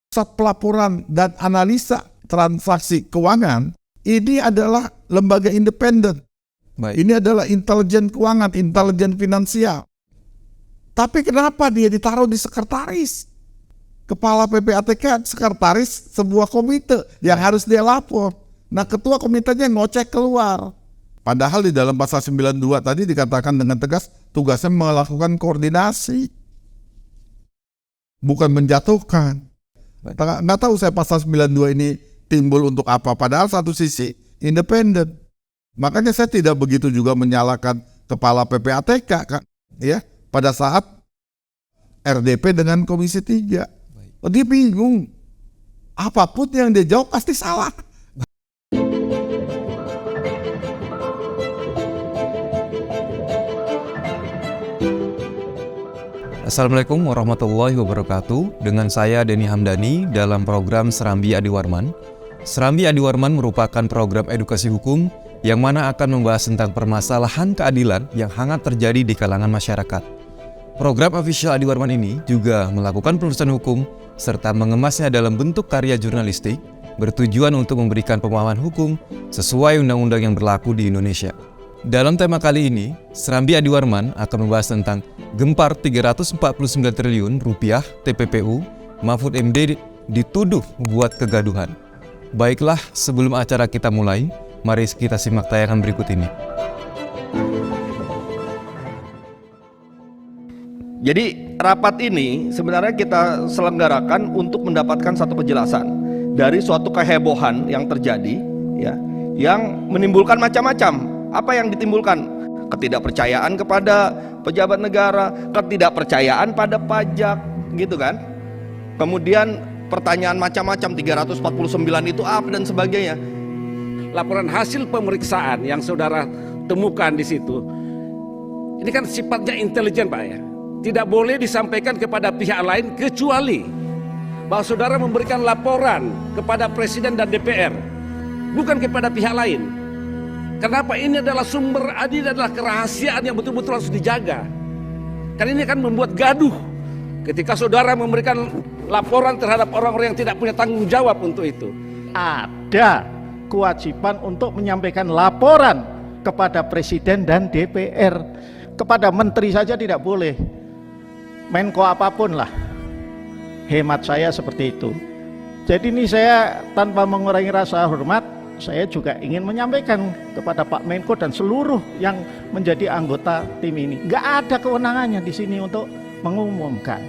Pusat Pelaporan dan Analisa Transaksi Keuangan ini adalah lembaga independen. Ini adalah intelijen keuangan, intelijen finansial. Tapi kenapa dia ditaruh di sekretaris? Kepala PPATK sekretaris sebuah komite yang harus dia lapor. Nah, ketua komitenya ngocek keluar. Padahal di dalam pasal 92 tadi dikatakan dengan tegas tugasnya melakukan koordinasi, bukan menjatuhkan. Nggak tahu saya pasal 92 ini timbul untuk apa. Padahal satu sisi independen. Makanya saya tidak begitu juga menyalahkan kepala PPATK kan, ya, pada saat RDP dengan Komisi 3. Dia bingung. Apapun yang dia jawab pasti salah. Assalamualaikum warahmatullahi wabarakatuh. Dengan saya Denny Hamdani dalam program Serambi Adi Warman. Serambi Adi Warman merupakan program edukasi hukum yang mana akan membahas tentang permasalahan keadilan yang hangat terjadi di kalangan masyarakat. Program official Adi Warman ini juga melakukan penelusuran hukum serta mengemasnya dalam bentuk karya jurnalistik bertujuan untuk memberikan pemahaman hukum sesuai undang-undang yang berlaku di Indonesia. Dalam tema kali ini, Serambi Adi Warman akan membahas tentang gempar 349 triliun rupiah TPPU, Mahfud MD dituduh membuat kegaduhan. Baiklah, sebelum acara kita mulai, mari kita simak tayangan berikut ini. Jadi rapat ini sebenarnya kita selenggarakan untuk mendapatkan satu kejelasan dari suatu kehebohan yang terjadi, ya, yang menimbulkan macam-macam. Apa yang ditimbulkan? Ketidakpercayaan kepada pejabat negara, ketidakpercayaan pada pajak, gitu kan? Kemudian pertanyaan macam-macam, 349 itu apa dan sebagainya. Laporan hasil pemeriksaan yang saudara temukan di situ, ini kan sifatnya intelijen, Pak, ya. Tidak boleh disampaikan kepada pihak lain kecuali bahwa saudara memberikan laporan kepada Presiden dan DPR, bukan kepada pihak lain. Kenapa? Ini adalah sumber, ini adalah kerahasiaan yang betul-betul harus dijaga. Karena ini akan membuat gaduh ketika saudara memberikan laporan terhadap orang-orang yang tidak punya tanggung jawab untuk itu. Ada kewajiban untuk menyampaikan laporan kepada Presiden dan DPR. Kepada menteri saja tidak boleh. Menko apapun lah. Hemat saya seperti itu. Jadi ini saya tanpa mengurangi rasa hormat, saya juga ingin menyampaikan kepada Pak Menko dan seluruh yang menjadi anggota tim ini. Nggak ada kewenangannya di sini untuk mengumumkan.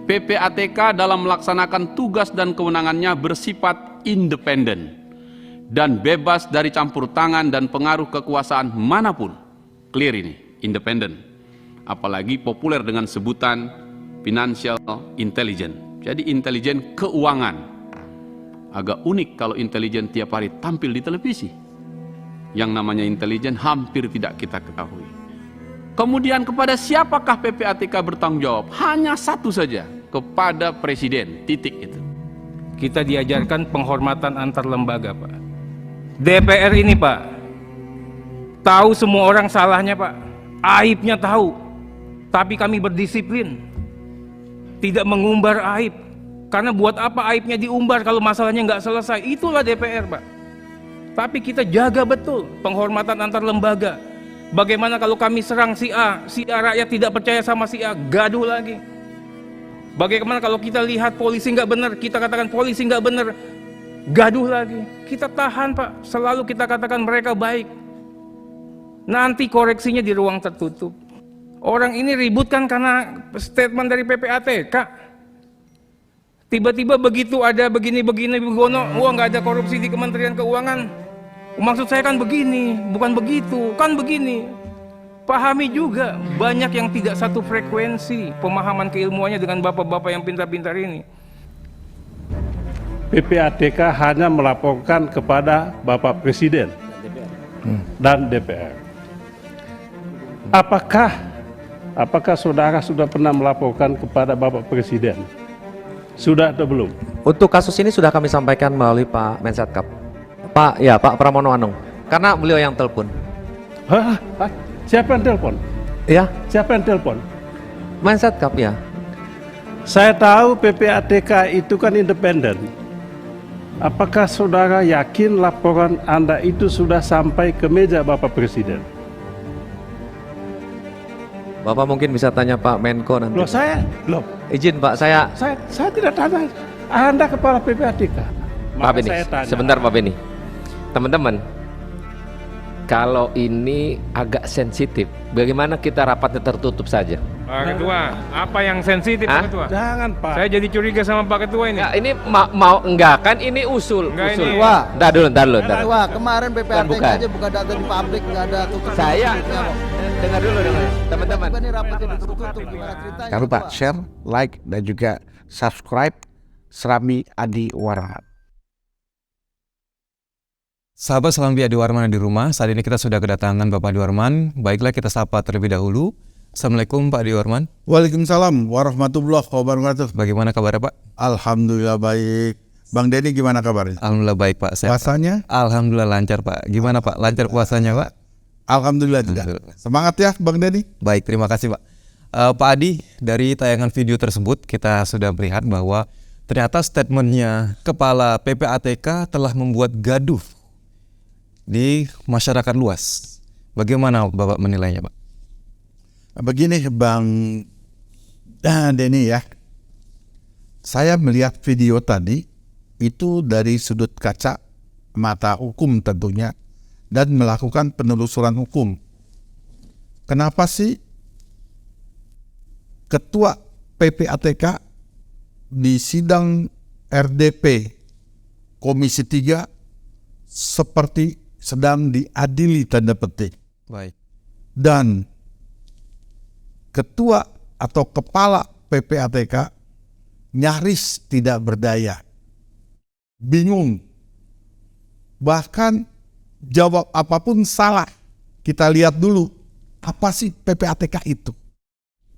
PPATK dalam melaksanakan tugas dan kewenangannya bersifat independen dan bebas dari campur tangan dan pengaruh kekuasaan manapun. Clear ini, independen. Apalagi populer dengan sebutan financial intelligence. Jadi intelijen keuangan. Agak unik kalau intelijen tiap hari tampil di televisi. Yang namanya intelijen hampir tidak kita ketahui. Kemudian kepada siapakah PPATK bertanggung jawab? Hanya satu saja, kepada Presiden, titik itu. Kita diajarkan penghormatan antar lembaga, Pak. DPR ini, Pak, tahu semua orang salahnya, Pak. Aibnya tahu. Tapi kami berdisiplin, tidak mengumbar aib. Karena buat apa aibnya diumbar kalau masalahnya nggak selesai? Itulah DPR, Pak. Tapi kita jaga betul penghormatan antar lembaga. Bagaimana kalau kami serang si A rakyat tidak percaya sama si A, gaduh lagi. Bagaimana kalau kita lihat polisi nggak benar, kita katakan polisi nggak benar, gaduh lagi. Kita tahan, Pak. Selalu kita katakan mereka baik. Nanti koreksinya di ruang tertutup. Orang ini ribut kan karena statement dari PPATK. Tiba-tiba begitu ada begini-begini, begono, wah nggak ada korupsi di Kementerian Keuangan. Maksud saya kan begini, bukan begitu, kan begini. Pahami juga, banyak yang tidak satu frekuensi pemahaman keilmuannya dengan bapak-bapak yang pintar-pintar ini. PPATK hanya melaporkan kepada Bapak Presiden dan DPR. Apakah saudara sudah pernah melaporkan kepada Bapak Presiden? Sudah atau belum? Untuk kasus ini sudah kami sampaikan melalui Pak Mensetkap. Pak Pramono Anung. Karena beliau yang telepon. Hah? Siapa yang telepon? Iya. Siapa yang telepon? Mensetkap ya. Saya tahu PPATK itu kan independen. Apakah saudara yakin laporan Anda itu sudah sampai ke meja Bapak Presiden? Bapak mungkin bisa tanya Pak Menko nanti. Loh, Izin Pak, saya saya tidak tanya. Anda kepala PPATK. Pak Beni, saya tanya. sebentar Pak Beni. Teman-teman, kalau ini agak sensitif, bagaimana kita rapatnya tertutup saja? Pak Ketua, apa yang sensitif Pak Ketua? Jangan Pak. Saya jadi curiga sama Pak Ketua ini. Enggak, ini mau enggak kan ini usul. Enggak, usul. ini- Wah, entar dulu. Wah, kemarin PPATK bukan. aja buka data di publik, nggak ada tutup. Saya dengar dulu teman-teman. Ini rapatnya ditutup, gimana ceritanya? Jangan lupa share, like, dan juga subscribe Serambi Adi Warman. Sahabat Serambi Adi Warman di rumah, saat ini kita sudah kedatangan Bapak Adi Warman. Baiklah kita sapa terlebih dahulu. Assalamualaikum Pak Adi Warman. Waalaikumsalam warahmatullahi wabarakatuh. Bagaimana kabarnya Pak? Alhamdulillah baik. Bang Denny gimana kabarnya? Alhamdulillah baik Pak. Sehat, Pak. Puasanya? Alhamdulillah lancar Pak. Gimana Pak? Lancar puasanya Pak? Alhamdulillah tidak. Semangat ya Bang Denny. Baik, terima kasih Pak. Pak Adi, dari tayangan video tersebut kita sudah melihat bahwa ternyata statementnya Kepala PPATK telah membuat gaduh di masyarakat luas. Bagaimana Bapak menilainya Pak? Begini Bang Denny ya, saya melihat video tadi itu dari sudut kaca mata hukum tentunya dan melakukan penelusuran hukum. Kenapa sih Ketua PPATK di sidang RDP Komisi 3 seperti sedang diadili tanda petik. Baik. Dan ketua atau kepala PPATK nyaris tidak berdaya, bingung, bahkan jawab apapun salah. Kita lihat dulu apa sih PPATK itu.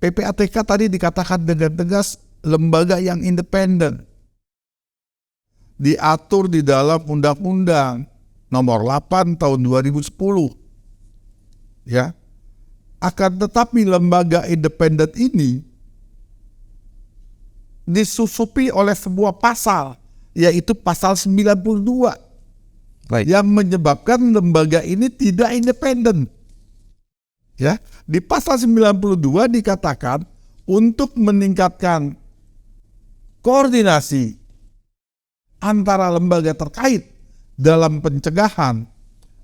PPATK tadi dikatakan dengan tegas lembaga yang independen, diatur di dalam Undang-Undang Nomor 8 Tahun 2010, ya. Akan tetapi lembaga independen ini disusupi oleh sebuah pasal, yaitu pasal 92, Baik. yang menyebabkan lembaga ini tidak independen. Ya, di pasal 92 dikatakan untuk meningkatkan koordinasi antara lembaga terkait dalam pencegahan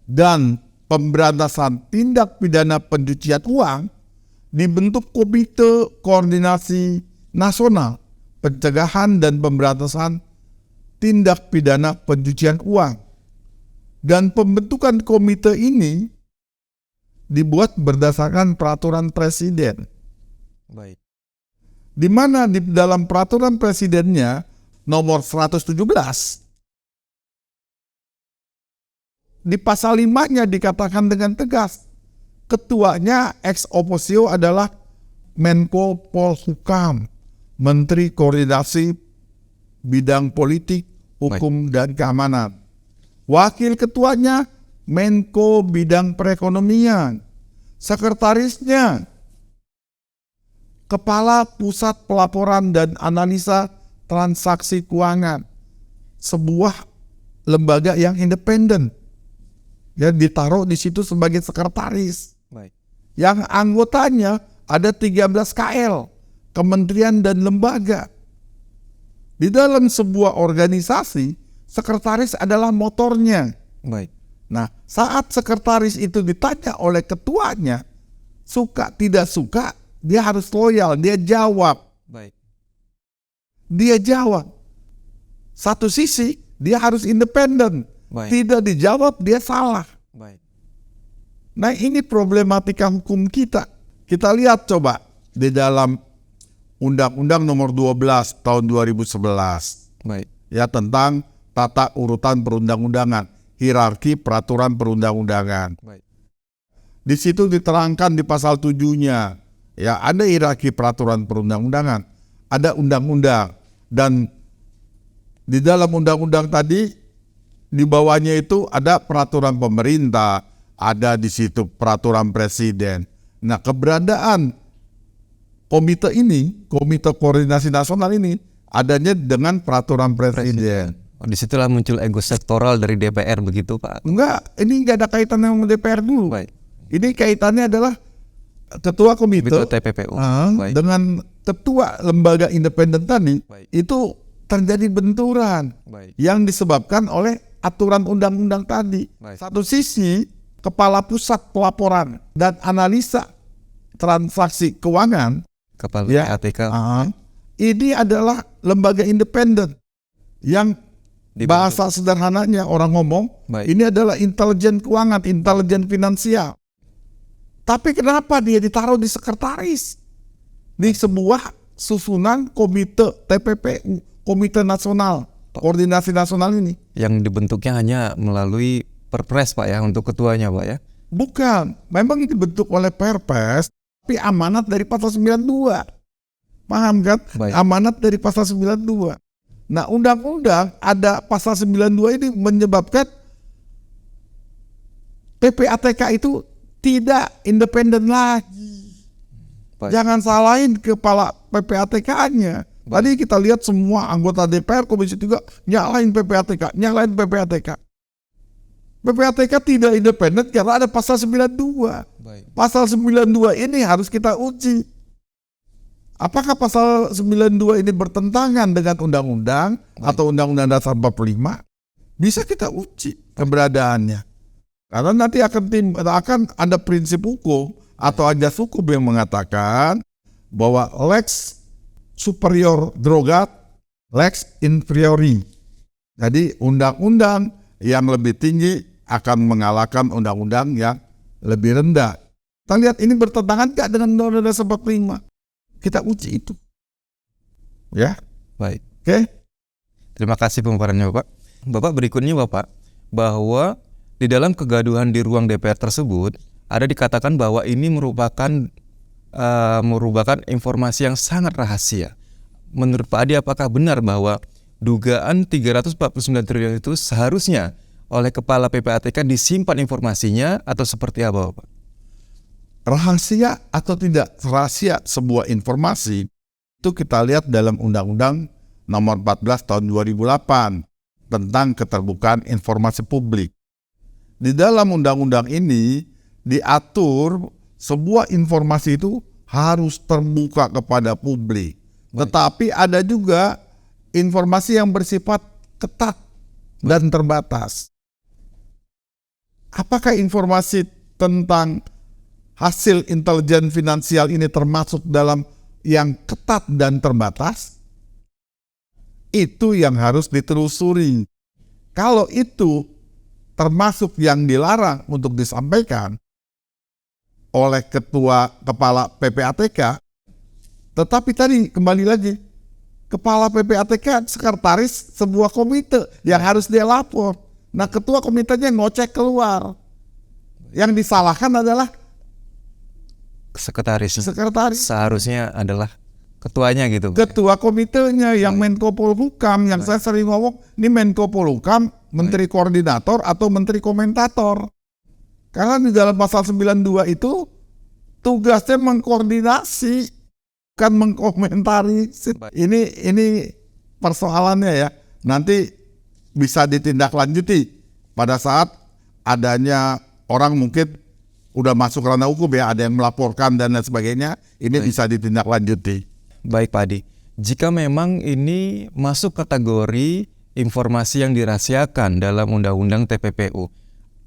dan pemberantasan tindak pidana pencucian uang, dibentuk Komite Koordinasi Nasional Pencegahan dan Pemberantasan Tindak Pidana Pencucian Uang. Dan pembentukan komite ini dibuat berdasarkan peraturan presiden. Baik. Di mana di dalam peraturan presidennya nomor 117, di pasal 5-nya dikatakan dengan tegas, ketuanya ex officio adalah Menko Polhukam, Menteri Koordinasi Bidang Politik, Hukum, dan Keamanan. Wakil ketuanya Menko Bidang Perekonomian. Sekretarisnya Kepala Pusat Pelaporan dan Analisa Transaksi Keuangan. Sebuah lembaga yang independen. Ya, ditaruh di situ sebagai sekretaris. Baik. Yang anggotanya ada 13 KL, kementerian dan lembaga. Di dalam sebuah organisasi, sekretaris adalah motornya. Baik. Nah, saat sekretaris itu ditanya oleh ketuanya, suka tidak suka, dia harus loyal, dia jawab. Baik. Dia jawab. Satu sisi, dia harus independen. Baik. Tidak dijawab, dia salah. Baik. Nah, ini problematika hukum kita. Kita lihat coba di dalam Undang-Undang Nomor 12 Tahun 2011. Baik. Ya, tentang tata urutan perundang-undangan, hierarki peraturan perundang-undangan. Baik. Di situ diterangkan di pasal 7-nya, ya, ada hierarki peraturan perundang-undangan, ada undang-undang, dan di dalam undang-undang tadi di bawahnya itu ada peraturan pemerintah, ada di situ peraturan presiden. Nah, keberadaan komite ini, Komite Koordinasi Nasional ini adanya dengan peraturan presiden. Disitulah muncul ego sektoral dari DPR begitu Pak? Enggak, ini enggak ada kaitannya sama DPR dulu. Baik. Ini kaitannya adalah ketua komite TPPU. dengan ketua lembaga independen tadi, Baik. itu terjadi benturan Baik. yang disebabkan oleh aturan undang-undang tadi. Baik. Satu sisi, Kepala Pusat Pelaporan dan Analisa Transaksi Keuangan, Kepala ya, PATK ini adalah lembaga independen yang bahasa sederhananya orang ngomong, Baik. ini adalah intelijen keuangan, intelijen finansial. Tapi kenapa dia ditaruh di sekretaris? Di sebuah susunan komite TPPU, Komite Nasional, Koordinasi Nasional ini. yang dibentuknya hanya melalui perpres Pak ya untuk ketuanya Pak ya? Bukan, memang ini dibentuk oleh Perpres, tapi amanat dari pasal 92. Paham kan? Baik. Amanat dari pasal 92. Nah, undang-undang ada pasal 92 ini menyebabkan PPATK itu tidak independen lagi. Baik. Jangan salahin kepala PPATK-nya. Tadi kita lihat semua anggota DPR, Komisi 3 nyalahin PPATK, nyalahin PPATK. PPATK tidak independen karena ada pasal 92. Baik. Pasal 92 ini harus kita uji. Apakah pasal 92 ini bertentangan dengan undang-undang atau Undang-Undang Dasar 45? Bisa kita uji keberadaannya. Karena nanti akan ada prinsip hukum atau ajas hukum yang mengatakan bahwa lex superior derogat, lex inferiori. Jadi undang-undang yang lebih tinggi akan mengalahkan undang-undang yang lebih rendah. Kita lihat ini bertentangan nggak dengan Undang-Undang Dasar 45? Kita uji itu. Ya. Baik. Oke. Terima kasih pemaparannya Bapak. Bapak berikutnya Bapak, bahwa di dalam kegaduhan di ruang DPR tersebut ada dikatakan bahwa ini merupakan informasi yang sangat rahasia. Menurut Pak Adi, apakah benar bahwa dugaan 349 triliun itu seharusnya oleh Kepala PPATK disimpan informasinya atau seperti apa Bapak? Rahasia atau tidak rahasia sebuah informasi itu kita lihat dalam Undang-Undang Nomor 14 Tahun 2008 tentang keterbukaan informasi publik. Di dalam undang-undang ini diatur sebuah informasi itu harus terbuka kepada publik. Tetapi ada juga informasi yang bersifat ketat dan terbatas. Apakah informasi tentang hasil intelijen finansial ini termasuk dalam yang ketat dan terbatas? Itu yang harus ditelusuri. Kalau itu termasuk yang dilarang untuk disampaikan oleh kepala PPATK, tetapi tadi kembali lagi, kepala PPATK sekretaris sebuah komite yang harus dia lapor. Nah, ketua komitenya ngocek keluar. Yang disalahkan adalah Sekretaris. sekretaris. Seharusnya adalah ketuanya gitu. Ketua komitenya yang Menko Polhukam, yang saya sering ngomong, ini Menko Polhukam, Menteri Koordinator atau Menteri Komentator. Karena di dalam pasal 92 itu tugasnya mengkoordinasi, bukan mengkomentari. Ini persoalannya ya. Nanti bisa ditindaklanjuti pada saat adanya orang mungkin udah masuk ranah hukum ya, ada yang melaporkan dan lain sebagainya, ini bisa ditindaklanjuti. Baik Pak Adi, jika memang ini masuk kategori informasi yang dirahasiakan dalam Undang-Undang TPPU,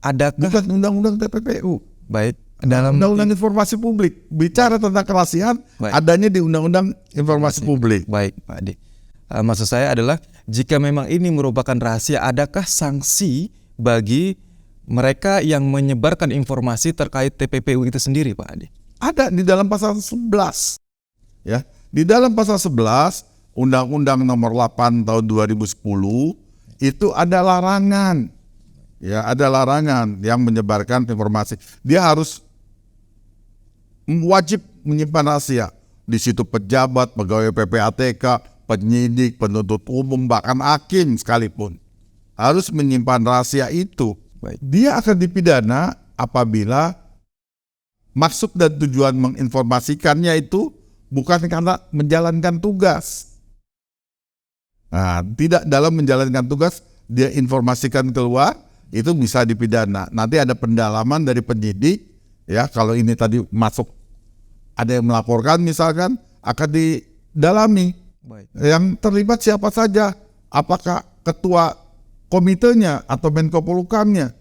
adakah... Bukan Undang-Undang TPPU. Baik, dalam Undang-Undang Informasi Publik. Bicara tentang kerahasiaan, adanya di Undang-Undang Informasi Publik. Baik Pak Adi, maksud saya adalah jika memang ini merupakan rahasia, adakah sanksi bagi mereka yang menyebarkan informasi terkait TPPU itu sendiri Pak Adi? Ada di dalam pasal 11. Ya, di dalam pasal 11 Undang-Undang Nomor 8 Tahun 2010 itu ada larangan. Ya, ada larangan yang menyebarkan informasi. Dia harus wajib menyimpan rahasia. Di situ pejabat, pegawai PPATK, penyidik, penuntut umum, bahkan hakim sekalipun harus menyimpan rahasia itu. Dia akan dipidana apabila maksud dan tujuan menginformasikannya itu bukan karena menjalankan tugas. Nah, tidak dalam menjalankan tugas dia informasikan keluar, itu bisa dipidana. Nanti ada pendalaman dari penyidik, ya kalau ini tadi masuk ada yang melaporkan misalkan akan didalami. Yang terlibat siapa saja, apakah ketua komitenya atau Menko Polhukamnya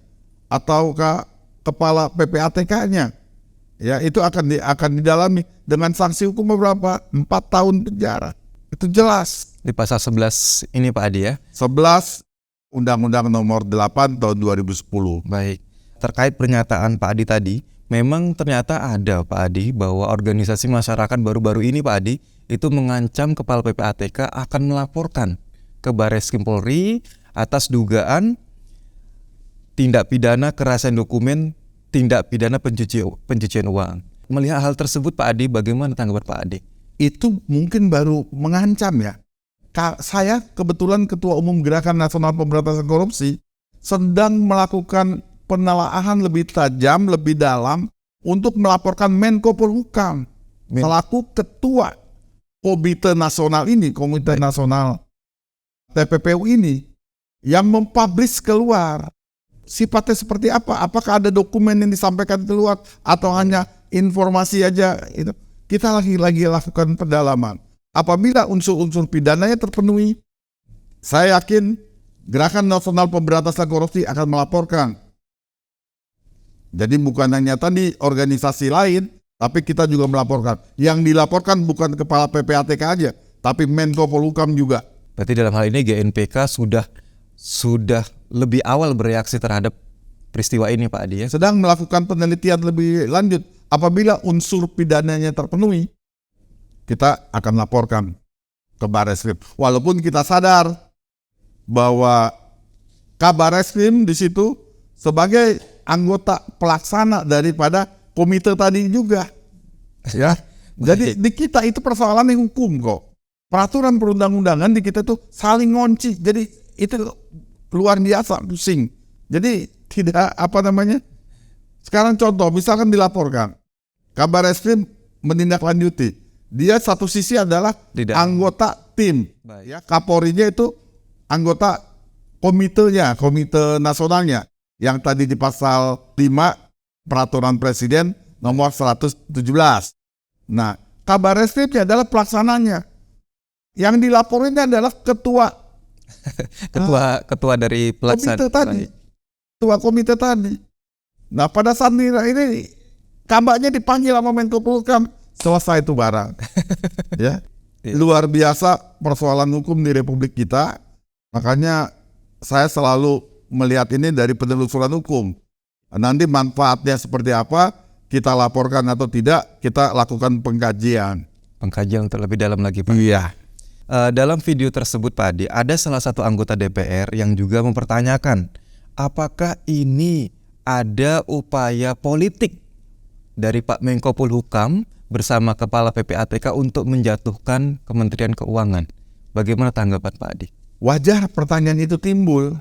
ataukah kepala PPATK-nya. Ya, itu akan didalami dengan sanksi hukum berapa? 4 tahun penjara. Itu jelas. Di pasal 11 ini Pak Adi ya? 11 Undang-Undang Nomor 8 tahun 2010. Baik. Terkait pernyataan Pak Adi tadi, memang ternyata ada Pak Adi bahwa organisasi masyarakat baru-baru ini Pak Adi itu mengancam Kepala PPATK akan melaporkan ke Barreskrim Polri atas dugaan tindak pidana kerasan dokumen, tindak pidana pencucian uang. Melihat hal tersebut Pak Adi, bagaimana tanggapan Pak Adi? Itu mungkin baru mengancam ya. Saya kebetulan Ketua Umum Gerakan Nasional Pemberantasan Korupsi sedang melakukan penelaahan lebih tajam, lebih dalam untuk melaporkan Menko Polhukam selaku Ketua Komite Nasional ini, Komite Nasional TPPU ini, yang mempublish keluar. Sifatnya seperti apa? Apakah ada dokumen yang disampaikan keluar atau hanya informasi aja? Itu kita lagi lakukan pendalaman. Apabila unsur-unsur pidananya terpenuhi, saya yakin Gerakan Nasional Pemberantasan Korupsi akan melaporkan. Jadi bukan hanya tadi organisasi lain, tapi kita juga melaporkan. Yang dilaporkan bukan kepala PPATK aja, tapi Menko Polhukam juga. Berarti dalam hal ini GNPK sudah lebih awal bereaksi terhadap peristiwa ini Pak Adi ya? Sedang melakukan penelitian lebih lanjut. Apabila unsur pidananya terpenuhi, kita akan laporkan ke Barreskrim. Walaupun kita sadar bahwa Kabarreskrim di situ sebagai anggota pelaksana daripada komite tadi juga, ya. Jadi di kita itu persoalan yang hukum kok. Peraturan perundang-undangan di kita tuh saling ngunci. Jadi itu luar biasa pusing. Jadi tidak Sekarang contoh, misalkan dilaporkan, Kabarreskrim menindaklanjuti. Dia satu sisi adalah anggota tim, ya, Kapolrinya itu anggota komitenya, komite nasionalnya, yang tadi di pasal 5 Peraturan Presiden nomor 117. Nah, Kabarreskrimnya adalah pelaksananya. Yang dilaporinnya adalah ketua dari pelaksana komite tadi. Ketua komite tadi. Nah, pada saat ini kabaknya dipanggil sama Menko Polhukam, selesai itu barang. Ya. Luar biasa persoalan hukum di Republik kita. Makanya saya selalu melihat ini dari penelusuran hukum. Nanti manfaatnya seperti apa, kita laporkan atau tidak, kita lakukan pengkajian. Pengkajian terlebih dalam lagi Pak. Iya. Dalam video tersebut Pak Adi, ada salah satu anggota DPR yang juga mempertanyakan, apakah ini ada upaya politik dari Pak Menko Polhukam bersama Kepala PPATK untuk menjatuhkan Kementerian Keuangan. Bagaimana tanggapan Pak Adi? Wajar pertanyaan itu timbul.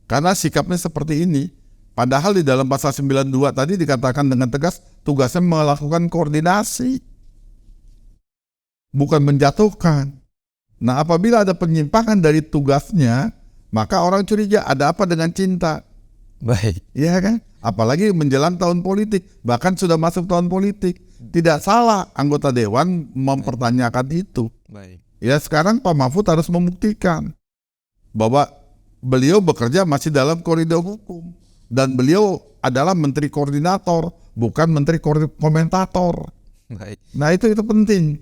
Karena sikapnya seperti ini. Padahal di dalam pasal 92 tadi dikatakan dengan tegas tugasnya melakukan koordinasi, bukan menjatuhkan. Nah, apabila ada penyimpangan dari tugasnya, maka orang curiga ada apa dengan cinta. Baik. Iya kan? Apalagi menjelang tahun politik, bahkan sudah masuk tahun politik. Tidak salah anggota dewan mempertanyakan itu. Baik. Ya, sekarang Pak Mahfud harus membuktikan bahwa beliau bekerja masih dalam koridor hukum. Dan beliau adalah menteri koordinator, bukan menteri komentator. Baik. Nah, itu penting.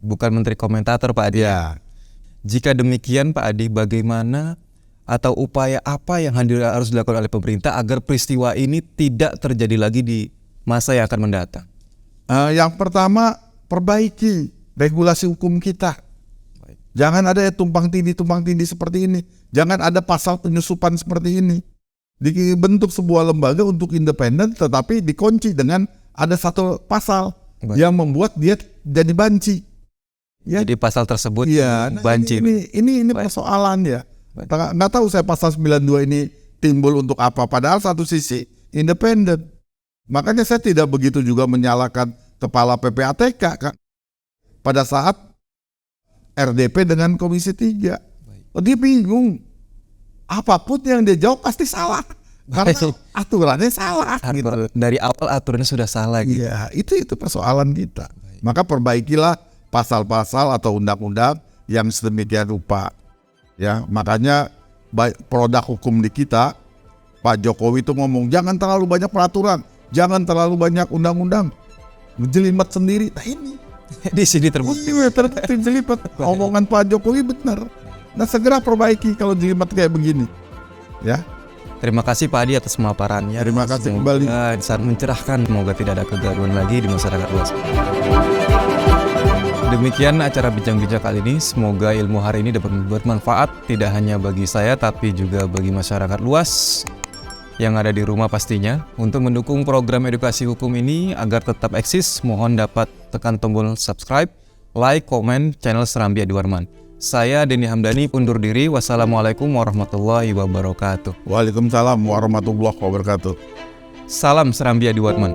Bukan menteri komentator Pak Adi. Ya. Jika demikian Pak Adi, bagaimana atau upaya apa yang harus dilakukan oleh pemerintah agar peristiwa ini tidak terjadi lagi di masa yang akan mendatang? Yang pertama, perbaiki regulasi hukum kita. Baik. Jangan ada tumpang tindih seperti ini. Jangan ada pasal penyusupan seperti ini. Dibentuk sebuah lembaga untuk independen, tetapi dikunci dengan ada satu pasal yang membuat dia jadi banci. Ya. Jadi pasal tersebut banci. Ini persoalan ya. Nggak tahu saya pasal 92 ini timbul untuk apa. Padahal satu sisi independen. Makanya saya tidak begitu juga menyalahkan kepala PPATK kan pada saat RDP dengan Komisi 3. Dia bingung. Apapun yang dia jawab pasti salah. Karena aturannya salah gitu. Dari awal aturannya sudah salah gitu. Iya, itu persoalan kita. Maka perbaikilah pasal-pasal atau undang-undang yang sedemikian rupa. Ya, makanya produk hukum di kita, Pak Jokowi itu ngomong jangan terlalu banyak peraturan, jangan terlalu banyak undang-undang, menjelimet sendiri. Nah ini Di sini terbukti. terbukti jelimet. Omongan Pak Jokowi benar. Nah segera perbaiki kalau jelimet kayak begini. Ya. Terima kasih Pak Adi atas pemaparannya. Terima kasih kembali. Sangat mencerahkan. Semoga tidak ada kegaduhan lagi di masyarakat luas. Demikian acara bincang-bincang kali ini. Semoga ilmu hari ini dapat bermanfaat tidak hanya bagi saya tapi juga bagi masyarakat luas yang ada di rumah pastinya. Untuk mendukung program edukasi hukum ini agar tetap eksis, mohon dapat tekan tombol subscribe, like, komen channel Serambi Adi Warman. Saya Denny Hamdani undur diri. Wassalamualaikum warahmatullahi wabarakatuh. Waalaikumsalam warahmatullahi wabarakatuh. Salam Serambi Adi Warman.